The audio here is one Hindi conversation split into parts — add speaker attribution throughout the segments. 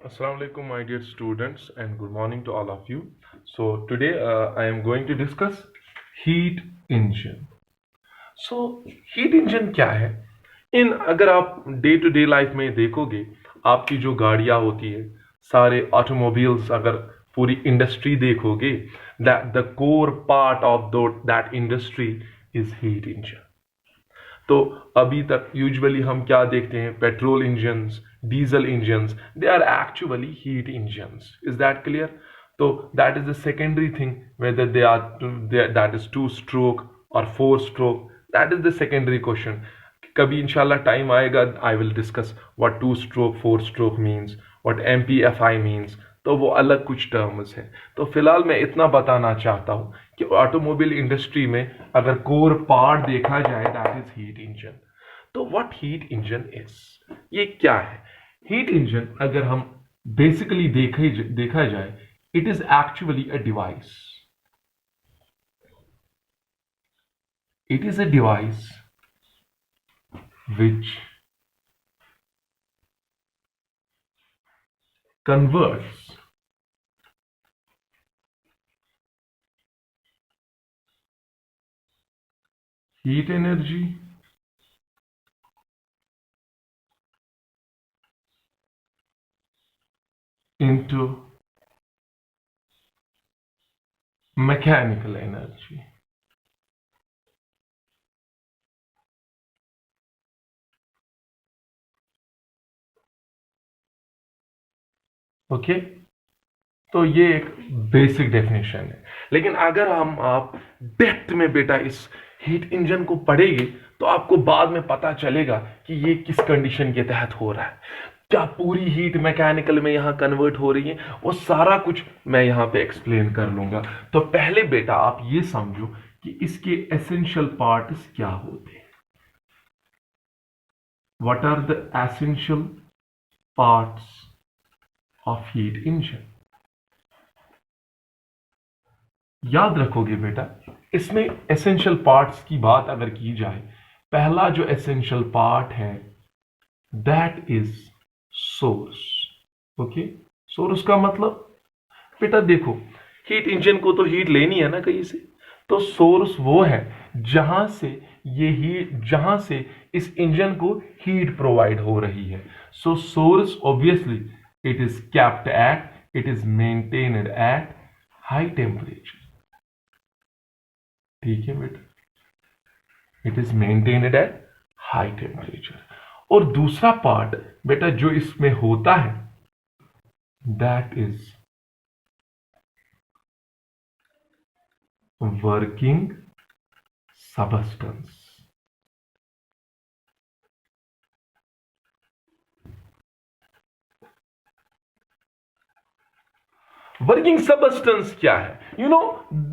Speaker 1: Assalamu alaikum, my dear students, and good morning to all of you. So today I am going to discuss heat engine. So heat engine क्या है? इन अगर आप डे टू डे लाइफ में देखोगे, आपकी जो गाड़ियां होती है, सारे ऑटोमोबाइल्स, अगर पूरी इंडस्ट्री देखोगे, that the core part of that industry is heat engine. तो अभी तक यूजुअली हम क्या देखते हैं, petrol engines, diesel engines, they are actually heat engines. Is that clear? तो that is the secondary thing, whether they are that is 2 stroke और 4 stroke, that is the secondary question. कभी इंशाल्लाह टाइम आएगा, I will discuss what 2 stroke 4 stroke means, what MPFI means. तो वो अलग कुछ टर्म्स हैं. तो फिलहाल मैं इतना बताना चाहता हूं कि ऑटोमोबाइल इंडस्ट्री में अगर कोर पार्ट देखा जाए, दैट इज हीट इंजन. तो व्हाट हीट इंजन इज, ये क्या है? हीट इंजन अगर हम बेसिकली देखा जाए, it is actually a device. It is a device which converts heat energy into mechanical energy. Okay, तो ये एक बेसिक डेफिनेशन है. लेकिन अगर आप डेप्थ में बेटा इस हीट इंजन को पढ़ेंगे, तो आपको बाद में पता चलेगा कि ये किस कंडीशन के तहत हो रहा है, क्या पूरी हीट मैकेनिकल में यहां कन्वर्ट हो रही है, वो सारा कुछ मैं यहां पे एक्सप्लेन कर लूंगा. तो पहले बेटा आप ये समझो कि इसके एसेंशियल पार्ट्स क्या होते हैं. What are the essential parts of heat engine? याद रखोगे बेटा, इसमें एसेंशियल पार्ट्स की बात अगर की जाए, पहला जो एसेंशियल पार्ट है that is source. Okay, source का मतलब बेटा देखो, हीट इंजन को तो हीट लेनी है ना कहीं से, तो सोर्स वो है जहां से इस इंजन को हीट प्रोवाइड हो रही है. So source obviously it is kept at, it is maintained at high temperature. ठीक है बेटा, it is maintained at high temperature. और दूसरा पार्ट बेटा जो इसमें होता है, that is working substance. Working substance क्या है?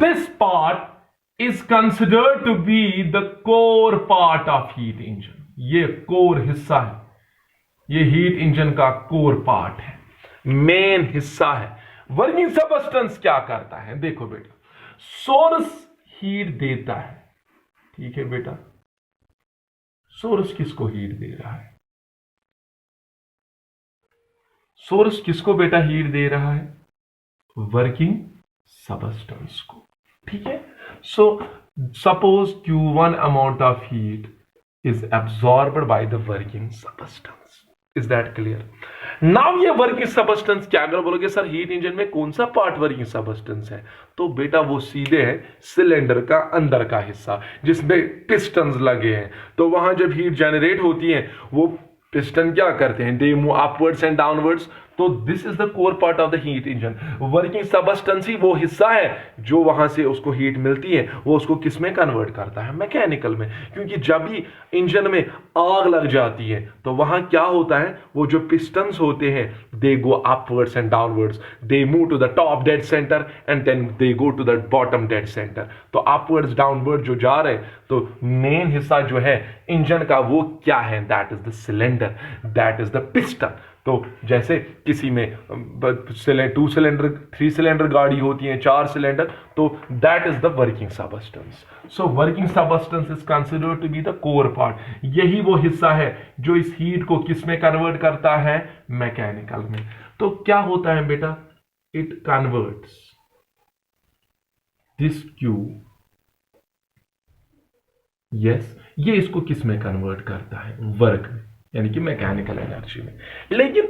Speaker 1: This part is considered to be the core part of heat engine. ये कोर हिस्सा है, ये हीट इंजन का कोर पार्ट है, मेन हिस्सा है. वर्किंग सबस्टेंस क्या करता है? देखो बेटा, सोर्स हीट देता है. ठीक है बेटा, सोर्स किसको हीट दे रहा है? सोर्स किसको बेटा हीट दे रहा है? वर्किंग सबस्टेंस को. ठीक है, so suppose Q1 amount of heat is absorbed by the working substance. Is that clear? Now ये वर्किंग सबस्टेंस क्या, अगर बोलोगे सर हीट इंजन में कौन सा पार्ट वर्किंग सबस्टेंस है, तो बेटा वो सीधे है सिलेंडर का अंदर का हिस्सा जिसमें पिस्टन्स लगे हैं. तो वहां जब हीट जनरेट होती है, वो पिस्टन क्या करते हैं, they move upwards and downwards. तो this is the core part of the heat engine. Working substance ही वो हिस्सा है जो वहां से उसको हीट मिलती है, वो उसको किस में कन्वर्ट करता है? मैकेनिकल में. क्योंकि जब भी इंजन में आग लग जाती है, तो वहां क्या होता है, वो जो पिस्टन्स होते हैं, they go upwards and downwards, they move to the top dead centre and then they go to the bottom dead centre. तो अपवर्ड्स डाउनवर्ड जो जा रहे हैं, तो मेन हिस्सा जो है इंजन का वो क्या है? That is the cylinder, that is the piston. तो जैसे किसी में 2 सिलेंडर 3 सिलेंडर गाड़ी होती है, 4 सिलेंडर, तो that is the working substance. So working substance is considered to be the core part. यही वो हिस्सा है जो इस हीट को किस में कन्वर्ट करता है, मैकेनिकल में. तो क्या होता है बेटा, it converts this Q, yes, ये इसको किस में कन्वर्ट करता है, वर्क में, यानी कि मैकेनिकल एनर्जी में. लेकिन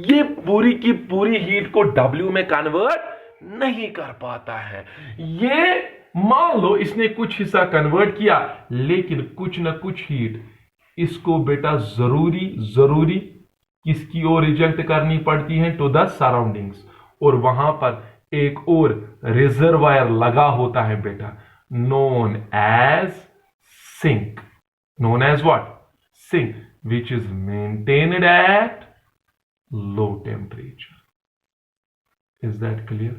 Speaker 1: ये पूरी की पूरी हीट को W में कन्वर्ट नहीं कर पाता है. ये मान लो इसने कुछ हिस्सा कन्वर्ट किया, लेकिन कुछ ना कुछ हीट इसको बेटा जरूरी किसकी ओर रिजेक्ट करनी पड़ती है, टू द सराउंडिंग्स. और वहां पर एक और रिजर्वायर लगा होता है बेटा, known as sink. Known as what, sink, which is maintained at low temperature. Is that clear?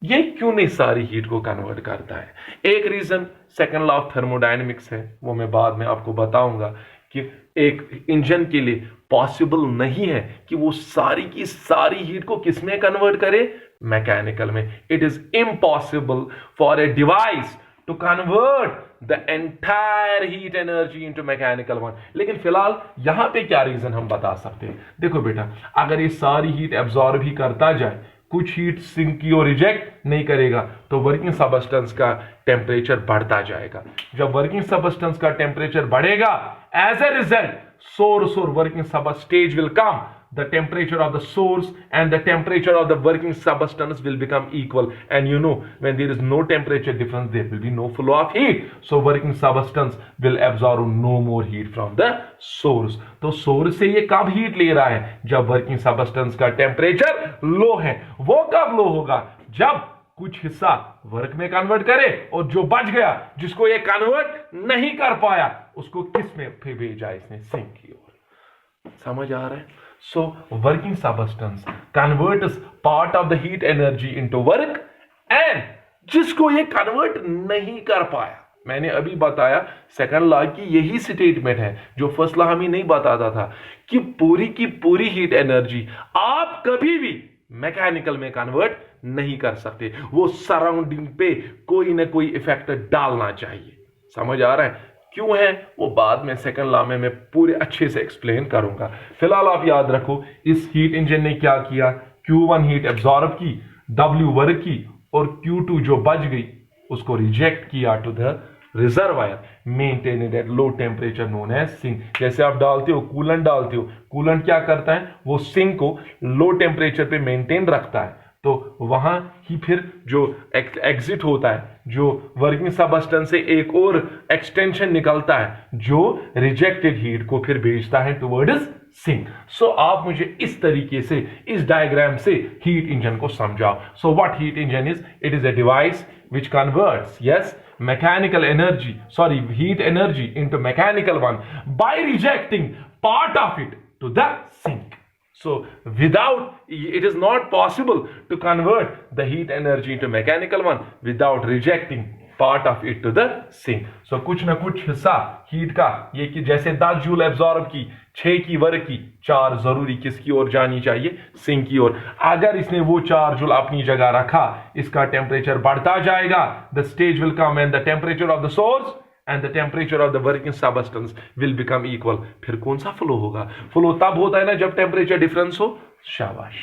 Speaker 1: ये क्यों नहीं सारी हीट को कन्वर्ट करता है? एक reason second law of thermodynamics है, वो मैं बाद में आपको बताऊंगा कि एक इंजन के लिए पॉसिबल नहीं है कि वो सारी की सारी हीट को किसमें कन्वर्ट करे, मैकेनिकल में. It is impossible for a device to convert the entire heat energy into mechanical one. लेकिन फिलहाल यहां पे क्या रीजन हम बता सकते हैं. देखो बेटा, अगर ये सारी हीट एब्जॉर्ब ही करता जाए, कुछ हीट सिंक की और रिजेक्ट नहीं करेगा, तो वर्किंग सबस्टेंस का टेम्परेचर बढ़ता जाएगा. जब वर्किंग सबस्टेंस का टेम्परेचर बढ़ेगा, as a result source or working substage will come. The temperature of the source and the temperature of the working substance will become equal. And you know, when there is no temperature difference, there will be no flow of heat. So working substance will absorb no more heat from the source. तो source से ये कब heat ले रहा है, जब working substance का temperature low है. वो कब low होगा, जब कुछ हिस्सा वर्क में कन्वर्ट करे, और जो बच गया जिसको ये कन्वर्ट नहीं कर पाया, उसको किस में फिर भेजा इसने, सिंक की ओर. समझ आ रहा है? सो working substance converts part of the heat energy into work, and जिसको ये कन्वर्ट नहीं कर पाया, मैंने अभी बताया सेकंड लॉ की यही स्टेटमेंट है जो फर्स्ट लॉ हमें नहीं बताता था, कि पूरी की पूरी हीट एनर्जी आप कभी भी मैकेनिकल में कन्वर्ट नहीं कर सकते. वो सराउंडिंग पे कोई ना कोई इफेक्ट डालना चाहिए. समझ आ रहा है? क्यों है वो बाद में सेकंड लॉ में मैं पूरे अच्छे से एक्सप्लेन करूंगा. फिलहाल आप याद रखो, इस हीट इंजन ने क्या किया, Q1 हीट एब्जॉर्ब की, W वर्क की, और Q2 जो बच गई उसको रिजेक्ट किया to the reservoir, maintain at low temperature known as sink. जैसे आप डालते हो कूलेंट, डालते हो कूलेंट, क्या करता है, वो सिंक को लो टेम्परेचर पे मेंटेन रखता है. तो वहां ही फिर जो एग्जिट होता है, जो वर्किंग सबस्टेंस से एक और एक्सटेंशन निकलता है, जो रिजेक्टेड हीट को फिर भेजता है टुवर्ड्स सिंक. सो आप मुझे इस तरीके से, इस डायग्राम से हीट इंजन को समझाओ. So what heat engine is, it is a device which converts, yes, mechanical energy, sorry, heat energy into mechanical one by rejecting part of it to the sink. So without, it is not possible to convert the heat energy into mechanical one without rejecting part of it to the sink. So कुछ ना कुछ हिस्सा हीट का, ये कि जैसे 10 जूल एब्जॉर्ब की, 6 की वर्क की, 4 जरूरी किसकी ओर जानी चाहिए, सिंक की ओर. अगर इसने वो 4 जूल अपनी जगह रखा, इसका टेम्परेचर बढ़ता जाएगा. The stage will come and the temperature of the source and the temperature of the working substance will become equal. फिर कौन सा फ्लो होगा, फ्लो तब होता है ना जब टेम्परेचर डिफरेंस हो. शाबाश.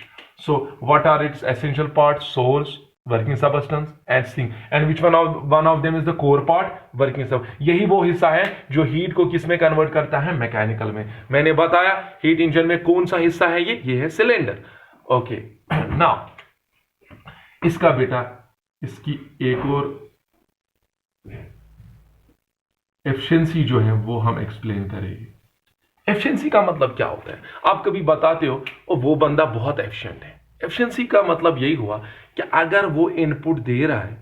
Speaker 1: So what are its essential parts, source, working substance and sink, and which one of them is the core part, working sub. यही वो हिस्सा है जो हीट को किस में कन्वर्ट करता है, मैकेनिकल में. मैंने बताया हीट इंजन में कौन सा हिस्सा है, ये है सिलेंडर. ओके, नाउ इसका बेटा, इसकी एक और एफिशिएंसी जो है वो हम एक्सप्लेन करेंगे. एफिशिएंसी का मतलब क्या होता है, आप कभी बताते हो और वो बंदा बहुत एफिशिएंट है. एफिशिएंसी का मतलब यही हुआ कि अगर वो इनपुट दे रहा है,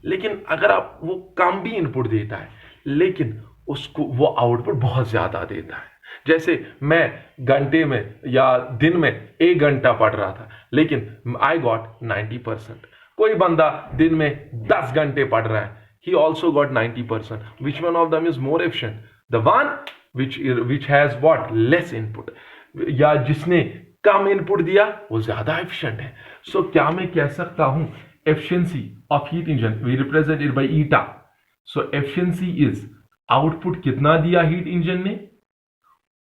Speaker 1: लेकिन अगर आप वो कम भी इनपुट देता है, लेकिन उसको वो आउटपुट बहुत ज्यादा देता है. जैसे मैं घंटे में या दिन में 1 घंटा पढ़ रहा था, लेकिन आई गॉट 90%. कोई बंदा दिन में 10 घंटे पढ़ रहा है, he also got 90%. Which one of them is more efficient? The one which has what, less input. या जिसने कम इनपुट दिया वो ज्यादा एफिशिएंट है। सो क्या मैं कह सकता हूं efficiency of heat engine we represent it by eta. So efficiency is output कितना दिया हीट इंजन ने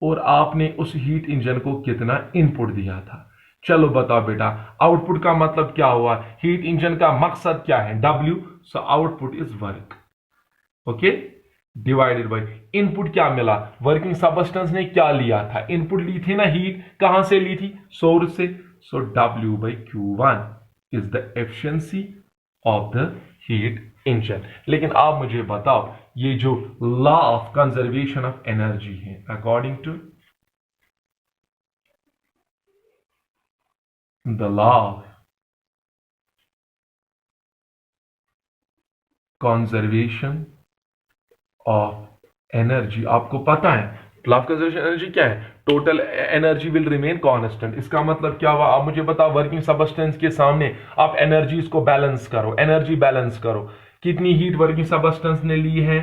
Speaker 1: और आपने उस हीट इंजन को कितना इनपुट दिया था। चलो बताओ बेटा, आउटपुट का मतलब क्या हुआ, हीट इंजन का मकसद क्या है, W। So output is work, okay, divided by input क्या मिला, वर्किंग सबस्टेंस ने क्या लिया था, इनपुट ली थी ना हीट, कहां से ली थी, सोर्स से। So W/Q1 is the efficiency of the heat engine. लेकिन आप मुझे बताओ ये जो law of conservation of energy है, according to the law of conservation of energy, आपको पता है लॉ ऑफ कंजर्वेशन एनर्जी क्या है, total energy will remain constant. इसका मतलब क्या हुआ, आप मुझे बताओ वर्किंग सबस्टेंस के सामने आप एनर्जी को बैलेंस करो, एनर्जी बैलेंस करो, कितनी हीट वर्किंग सबस्टेंस ने ली है,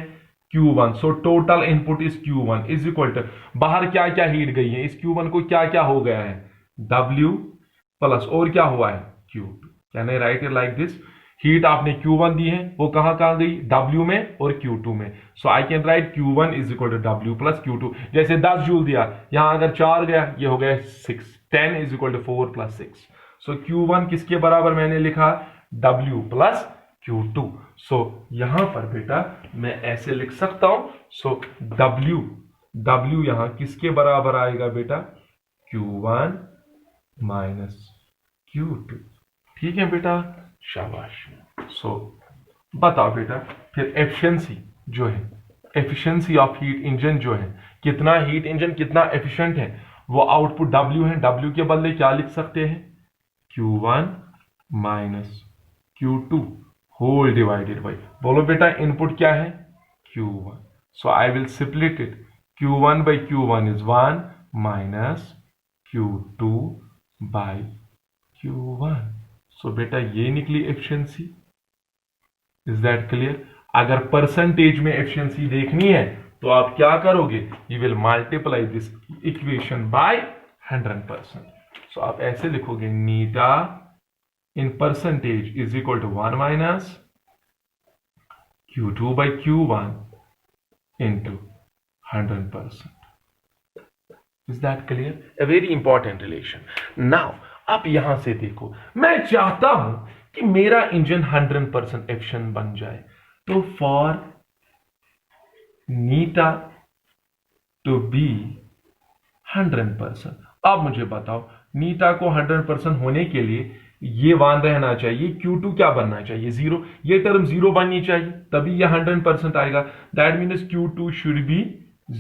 Speaker 1: Q1। So total input is Q1 is equal to, बाहर क्या क्या हीट गई है, इस Q1 को क्या क्या हो गया है, W प्लस और क्या हुआ है Q2। Can I right it like this, heat आपने Q1 दी है वो कहां कहां गई, W में और Q2 में। So I can write Q1 is equal to W plus Q2। जैसे 10 जूल दिया, यहां अगर 4 गया ये हो गया 6, 10 is equal to 4 plus 6। So Q1 किसके बराबर मैंने लिखा, W प्लस Q2। सो यहां पर बेटा मैं ऐसे लिख सकता हूं, सो W यहां किसके बराबर आएगा बेटा, Q1 माइनस Q2। ठीक है बेटा, शाबाश। सो बताओ बेटा फिर एफिशिएंसी जो है, एफिशिएंसी ऑफ हीट इंजन जो है, कितना हीट इंजन कितना एफिशिएंट है, वो आउटपुट W है, W के बदले क्या लिख सकते हैं, Q1 minus Q2 whole divided by, बोलो बेटा इनपुट क्या है, Q1। So I will split it, Q1/Q1 is 1 minus Q2 by Q1। So बेटा ये निकली एफिशिएंसी। Is that clear. अगर परसेंटेज में एफिशिएंसी देखनी है तो आप क्या करोगे, you will multiply this equation by 100%। So आप ऐसे लिखोगे, eta in percentage is equal to 1 minus Q2/Q1 into 100%। Is that clear, a very important relation. Now अब यहां से देखो, मैं चाहता हूं कि मेरा इंजन 100% एफिशिएंट बन जाए, तो फॉर नीटा टू बी 100%, अब मुझे बताओ नीटा को 100% होने के लिए ये 1 रहना चाहिए, Q2 क्या बनना चाहिए, 0, ये टर्म 0 बननी चाहिए, तभी ये 100% आएगा। That means Q2 should be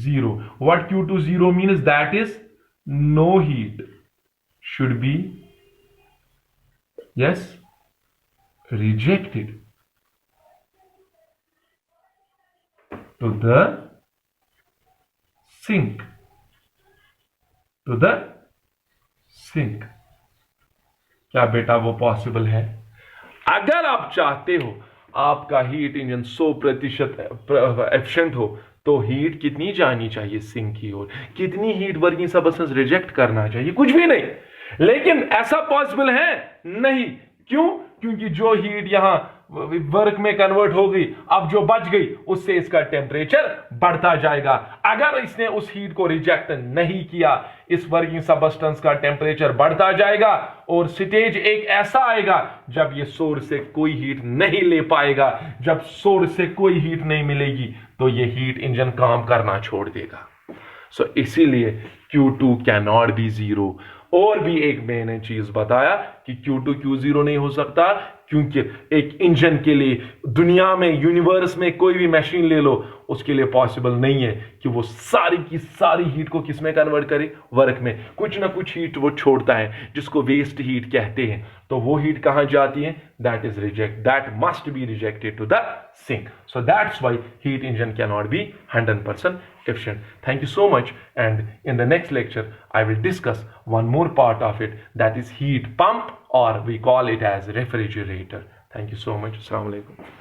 Speaker 1: 0। What Q2 0 means, that is no heat should be, yes, rejected to the sink, to the sink। क्या बेटा वो पॉसिबल है? अगर आप चाहते हो आपका हीट इंजन 100% एफिशिएंट हो तो हीट कितनी जानी चाहिए सिंक की ओर, कितनी हीट वर्किंग सबस्टेंस रिजेक्ट करना चाहिए, कुछ भी नहीं। लेकिन ऐसा पॉसिबल है नहीं, क्यों, क्योंकि जो हीट यहां वर्क में कन्वर्ट हो गई, अब जो बच गई उससे इसका टेम्परेचर बढ़ता जाएगा। अगर इसने उस हीट को रिजेक्ट नहीं किया, इस वर्किंग सबस्टेंस का टेम्परेचर बढ़ता जाएगा और स्टेज एक ऐसा आएगा जब ये सोर्स से कोई हीट नहीं ले पाएगा। जब सोर्स से कोई हीट नहीं मिलेगी तो ये हीट इंजन काम करना छोड़ देगा। सो इसीलिए Q2 कैन नॉट बी 0। और भी एक मैंने चीज बताया कि Q2 Q0 नहीं हो सकता, क्योंकि एक इंजन के लिए दुनिया में, यूनिवर्स में कोई भी मशीन ले लो, उसके लिए पॉसिबल नहीं है कि वो सारी की सारी हीट को किस में कन्वर्ट करे, वर्क में। कुछ ना कुछ हीट वो छोड़ता है जिसको वेस्ट हीट कहते हैं। तो वो हीट कहां जाती है, that is reject, that must be rejected to the sink. So that's why heat engine can not be 100% efficient. Thank you so much, and in the next lecture I will discuss one more part of it, that is heat pump, or we call it as refrigerator. Thank you so much. Assalamu alaikum.